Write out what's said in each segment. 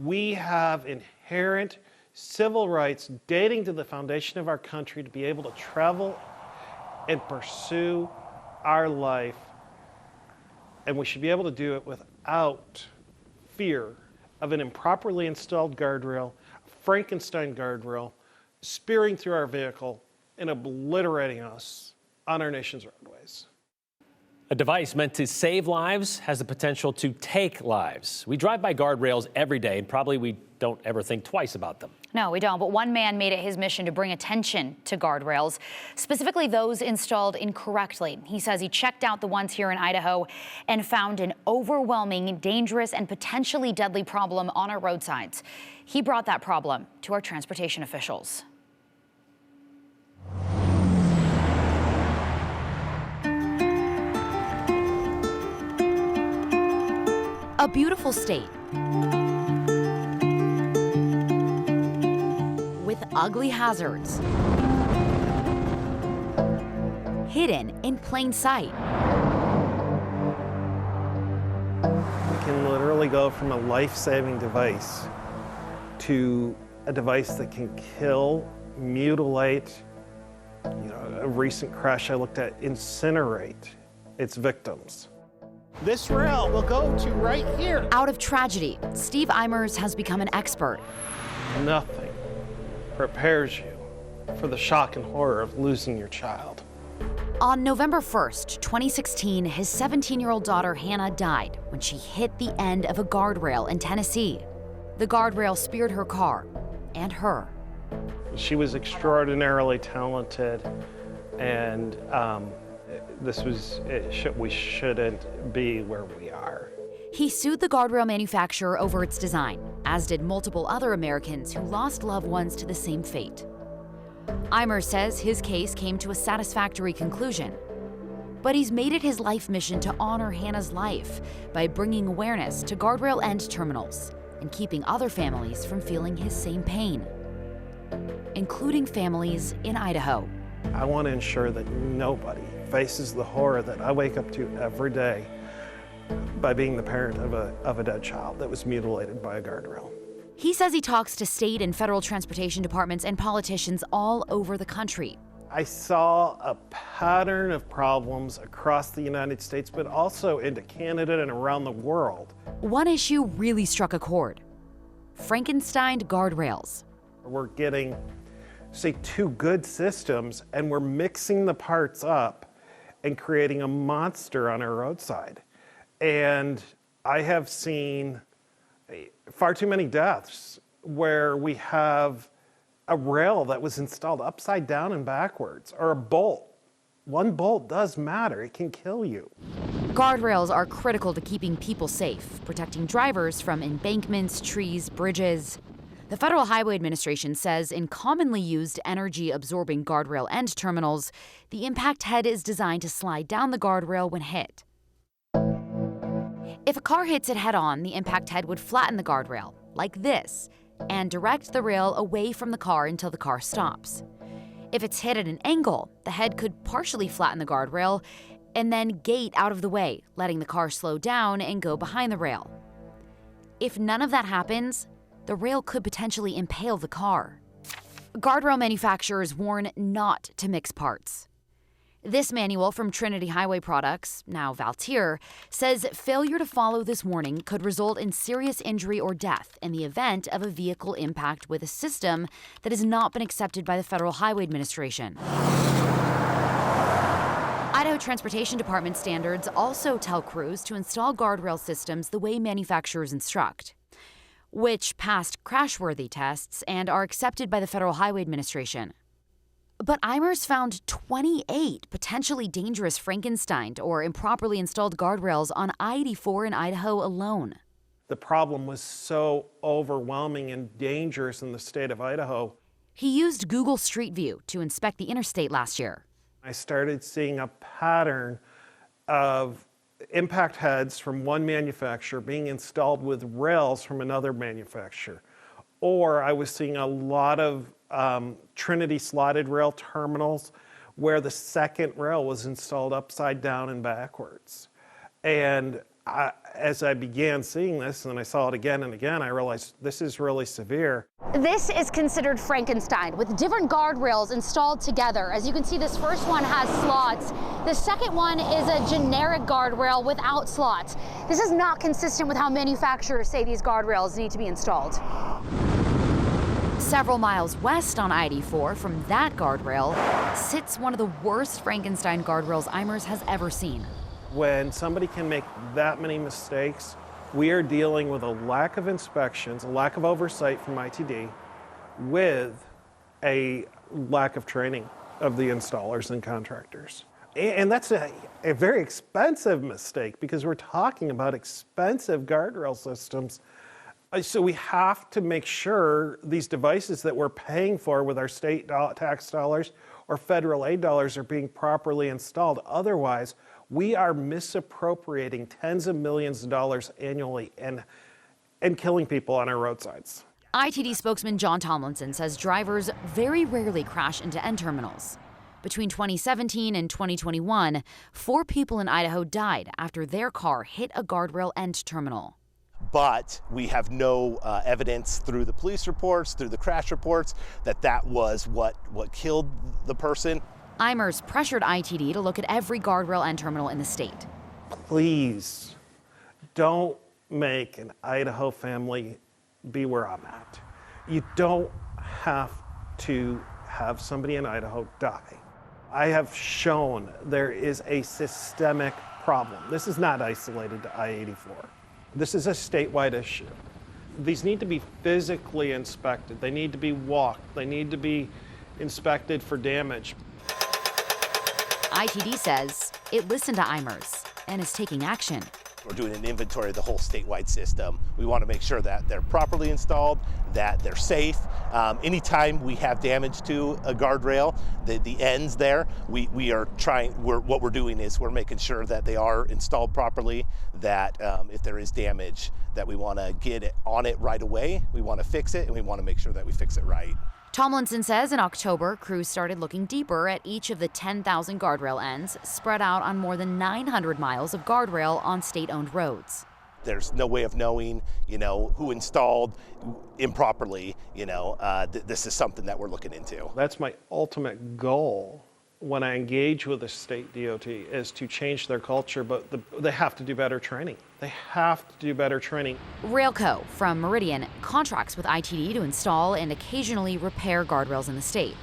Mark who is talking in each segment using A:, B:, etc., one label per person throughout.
A: We have inherent civil rights dating to the foundation of our country to be able to travel and pursue our life, and we should be able to do it without fear of an improperly installed guardrail, a Frankenstein guardrail, spearing through our vehicle and obliterating us on our nation's roadways.
B: A device meant to save lives has the potential to take lives. We drive by guardrails every day, and probably we don't ever think twice about them.
C: No, we don't. But one man made it his mission to bring attention to guardrails, specifically those installed incorrectly. He says he checked out the ones here in Idaho and found an overwhelming, dangerous, and potentially deadly problem on our roadsides. He brought that problem to our transportation officials. A beautiful state with ugly hazards hidden in plain sight.
A: We can literally go from a life-saving device to a device that can kill, mutilate, a recent crash I looked at, incinerate its victims. This rail will go to right here.
C: Out of tragedy, Steve Eimers has become an expert.
A: Nothing prepares you for the shock and horror of losing your child.
C: On November 1st, 2016, his 17-year-old daughter Hannah died when she hit the end of a guardrail in Tennessee. The guardrail speared her car and her.
A: She was extraordinarily talented, and we shouldn't be where we are.
C: He sued the guardrail manufacturer over its design, as did multiple other Americans who lost loved ones to the same fate. Eimers says his case came to a satisfactory conclusion, but he's made it his life mission to honor Hannah's life by bringing awareness to guardrail end terminals and keeping other families from feeling his same pain, including families in Idaho.
A: I want to ensure that nobody faces the horror that I wake up to every day by being the parent of a dead child that was mutilated by a guardrail.
C: He says he talks to state and federal transportation departments and politicians all over the country.
A: I saw a pattern of problems across the United States, but also into Canada and around the world.
C: One issue really struck a chord: Frankensteined guardrails.
A: We're getting, say, two good systems, and we're mixing the parts up and creating a monster on our roadside. And I have seen far too many deaths where we have a rail that was installed upside down and backwards, or a bolt. One bolt does matter, it can kill you.
C: Guardrails are critical to keeping people safe, protecting drivers from embankments, trees, bridges. The Federal Highway Administration says in commonly used energy-absorbing guardrail end terminals, the impact head is designed to slide down the guardrail when hit. If a car hits it head-on, the impact head would flatten the guardrail, like this, and direct the rail away from the car until the car stops. If it's hit at an angle, the head could partially flatten the guardrail and then gate out of the way, letting the car slow down and go behind the rail. If none of that happens, the rail could potentially impale the car. Guardrail manufacturers warn not to mix parts. This manual from Trinity Highway Products, now Valtier, says failure to follow this warning could result in serious injury or death in the event of a vehicle impact with a system that has not been accepted by the Federal Highway Administration. Idaho Transportation Department standards also tell crews to install guardrail systems the way manufacturers instruct, which passed crashworthy tests and are accepted by the Federal Highway Administration. But Eimers found 28 potentially dangerous Frankensteined or improperly installed guardrails on I-84 in Idaho alone.
A: The problem was so overwhelming and dangerous in the state of Idaho.
C: He used Google Street View to inspect the interstate last year.
A: I started seeing a pattern of impact heads from one manufacturer being installed with rails from another manufacturer. Or I was seeing a lot of Trinity slotted rail terminals where the second rail was installed upside down and backwards. And as I began seeing this, and I saw it again and again, I realized this is really severe.
D: This is considered Frankenstein, with different guardrails installed together. As you can see, this first one has slots. The second one is a generic guardrail without slots. This is not consistent with how manufacturers say these guardrails need to be installed.
C: Several miles west on I-84 from that guardrail sits one of the worst Frankenstein guardrails Eimers has ever seen.
A: When somebody can make that many mistakes, we are dealing with a lack of inspections, a lack of oversight from ITD, with a lack of training of the installers and contractors. And that's a very expensive mistake, because we're talking about expensive guardrail systems. So we have to make sure these devices that we're paying for with our state tax dollars or federal aid dollars are being properly installed. Otherwise, we are misappropriating tens of millions of dollars annually and killing people on our roadsides.
C: ITD spokesman John Tomlinson says drivers very rarely crash into end terminals. Between 2017 and 2021, 4 people in Idaho died after their car hit a guardrail end terminal.
E: But we have no evidence through the police reports, through the crash reports, that was what killed the person.
C: Eimers pressured ITD to look at every guardrail end terminal in the state.
A: Please don't make an Idaho family be where I'm at. You don't have to have somebody in Idaho die. I have shown there is a systemic problem. This is not isolated to I-84. This is a statewide issue. These need to be physically inspected. They need to be walked. They need to be inspected for damage.
C: ITD says it listened to Eimers and is taking action.
E: We're doing an inventory of the whole statewide system. We want to make sure that they're properly installed, that they're safe. Anytime we have damage to a guardrail, the ends there, what we're doing is we're making sure that they are installed properly, that if there is damage, that we want to get it on it right away. We want to fix it, and we want to make sure that we fix it right.
C: Tomlinson says in October, crews started looking deeper at each of the 10,000 guardrail ends spread out on more than 900 miles of guardrail on state-owned roads.
E: There's no way of knowing, who installed improperly. This is something that we're looking into.
A: That's my ultimate goal when I engage with the state DOT, is to change their culture, but they have to do better training. They have to do better training.
C: Railco from Meridian contracts with ITD to install and occasionally repair guardrails in the state.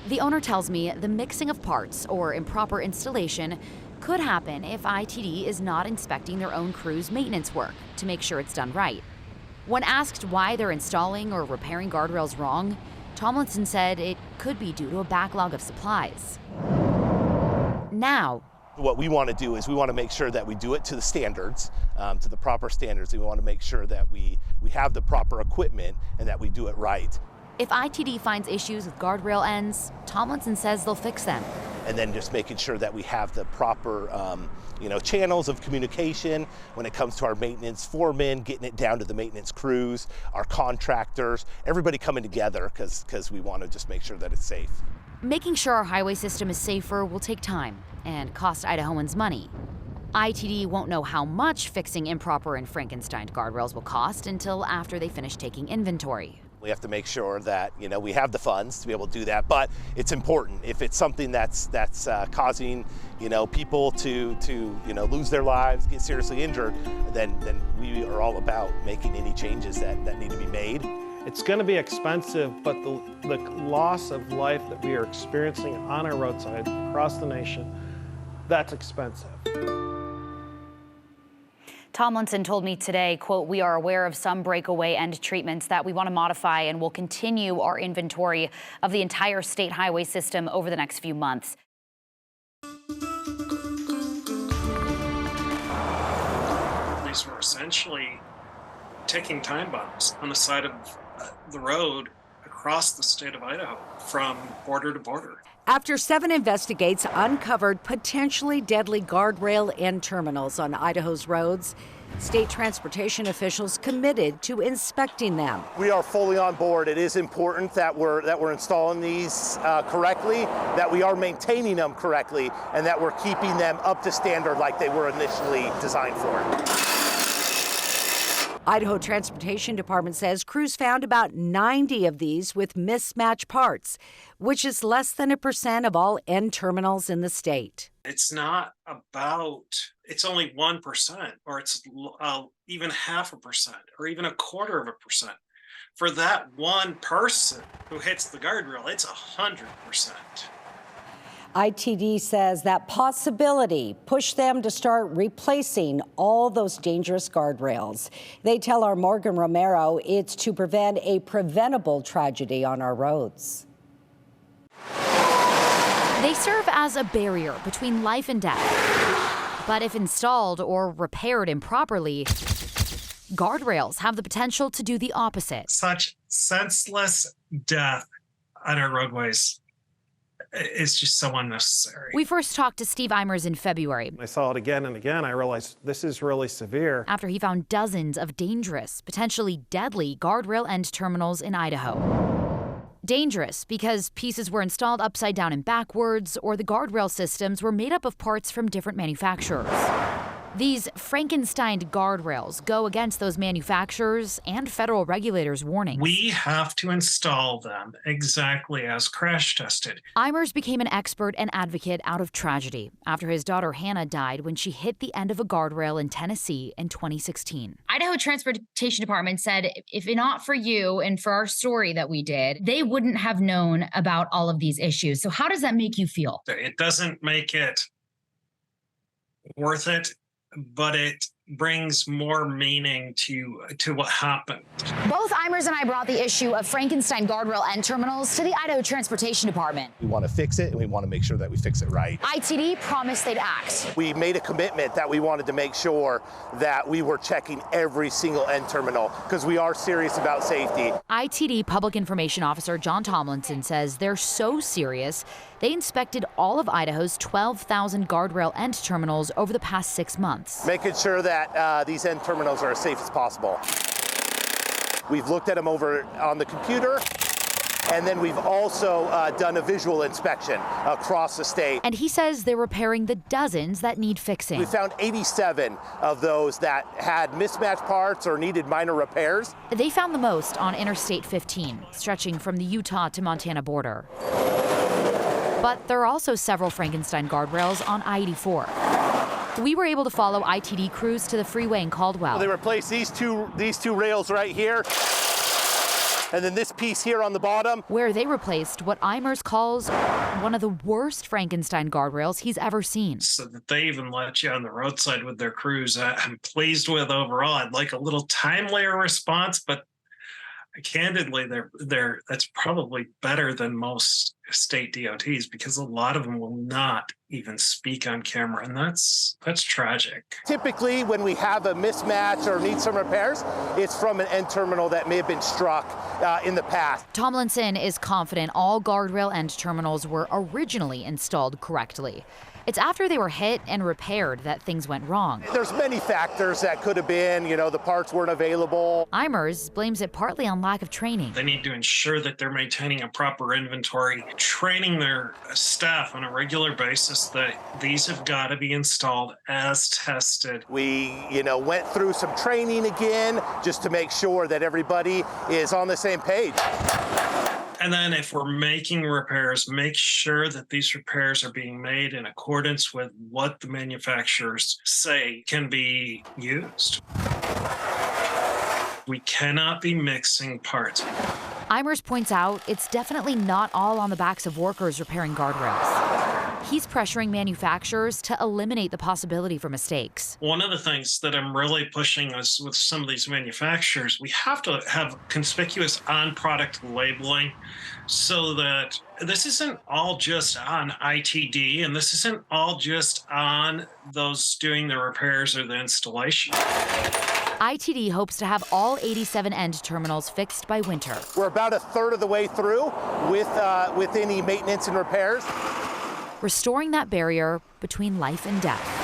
C: The owner tells me the mixing of parts or improper installation could happen if ITD is not inspecting their own crew's maintenance work to make sure it's done right. When asked why they're installing or repairing guardrails wrong, Tomlinson said it could be due to a backlog of supplies. Now,
E: what we want to do is we want to make sure that we do it to the standards, to the proper standards. And we want to make sure that we have the proper equipment and that we do it right.
C: If ITD finds issues with guardrail ends, Tomlinson says they'll fix them.
E: And then just making sure that we have the proper channels of communication when it comes to our maintenance foremen, getting it down to the maintenance crews, our contractors, everybody coming together because we want to just make sure that it's safe.
C: Making sure our highway system is safer will take time and cost Idahoans money. ITD won't know how much fixing improper and Frankensteined guardrails will cost until after they finish taking inventory.
E: We have to make sure that we have the funds to be able to do that, but it's important. If it's something that's causing people to lose their lives, get seriously injured, then we are all about making any changes that need to be made.
A: It's going to be expensive, but the loss of life that we are experiencing on our roadside across the nation, that's expensive.
D: Tomlinson told me today, quote, "We are aware of some breakaway end treatments that we want to modify and will continue our inventory of the entire state highway system over the next few months."
F: These were essentially taking time bombs on the side of the road across the state of Idaho from border to border.
G: After 7 investigates uncovered potentially deadly guardrail end terminals on Idaho's roads, state transportation officials committed to inspecting them.
E: We are fully on board. It is important that we're installing these correctly, that we are maintaining them correctly, and that we're keeping them up to standard like they were initially designed for.
G: Idaho Transportation Department says crews found about 90 of these with mismatched parts, which is less than 1% of all end terminals in the state.
F: It's not about, it's only 1%, or it's even 0.5%, or even 0.25%. For that one person who hits the guardrail, it's 100%.
G: ITD says that possibility pushed them to start replacing all those dangerous guardrails. They tell our Morgan Romero it's to prevent a preventable tragedy on our roads.
C: They serve as a barrier between life and death. But if installed or repaired improperly, guardrails have the potential to do the opposite.
F: Such senseless death on our roadways. It's just so unnecessary.
C: We first talked to Steve Eimers in February.
A: I saw it again and again. I realized this is really severe.
C: After he found dozens of dangerous, potentially deadly guardrail end terminals in Idaho. Dangerous because pieces were installed upside down and backwards, or the guardrail systems were made up of parts from different manufacturers. These Frankensteined guardrails go against those manufacturers and federal regulators' warnings.
F: We have to install them exactly as crash tested.
C: Eimers became an expert and advocate out of tragedy after his daughter Hannah died when she hit the end of a guardrail in Tennessee in 2016.
H: Idaho Transportation Department said if not for you and for our story that we did, they wouldn't have known about all of these issues. So how does that make you feel?
F: It doesn't make it worth it, but it brings more meaning to what happened.
D: Both Eimers and I brought the issue of Frankenstein guardrail end terminals to the Idaho Transportation Department.
E: We want to fix it, and we want to make sure that we fix it right.
D: ITD promised they'd act.
E: We made a commitment that we wanted to make sure that we were checking every single end terminal because we are serious about safety.
C: ITD Public Information Officer John Tomlinson says they're so serious, they inspected all of Idaho's 12,000 guardrail end terminals over the past 6 months.
E: Making sure that these end terminals are as safe as possible. We've looked at them over on the computer, and then we've also done a visual inspection across the state.
C: And he says they're repairing the dozens that need fixing.
E: We found 87 of those that had mismatched parts or needed minor repairs.
C: They found the most on Interstate 15, stretching from the Utah to Montana border. But there are also several Frankenstein guardrails on I-84. We were able to follow ITD crews to the freeway in Caldwell.
E: They replaced these two rails right here, and then this piece here on the bottom.
C: Where they replaced what Eimers calls one of the worst Frankenstein guardrails he's ever seen.
F: So that they even let you on the roadside with their crews, I'm pleased with overall. I'd like a little timelier response, but candidly, that's probably better than most state DOTs because a lot of them will not even speak on camera, and that's tragic.
E: Typically, when we have a mismatch or need some repairs, it's from an end terminal that may have been struck in the past.
C: Tomlinson is confident all guardrail end terminals were originally installed correctly. It's after they were hit and repaired that things went wrong.
E: There's many factors that could have been, the parts weren't available.
C: Eimers blames it partly on lack of training.
F: They need to ensure that they're maintaining a proper inventory, training their staff on a regular basis that these have got to be installed as tested.
E: We, went through some training again just to make sure that everybody is on the same page.
F: And then if we're making repairs, make sure that these repairs are being made in accordance with what the manufacturers say can be used. We cannot be mixing parts.
C: Eimers points out it's definitely not all on the backs of workers repairing guardrails. He's pressuring manufacturers to eliminate the possibility for mistakes.
F: One of the things that I'm really pushing is with some of these manufacturers, we have to have conspicuous on-product labeling so that this isn't all just on ITD and this isn't all just on those doing the repairs or the installation.
C: ITD hopes to have all 87 end terminals fixed by winter.
E: We're about a third of the way through with any maintenance and repairs.
C: Restoring that barrier between life and death.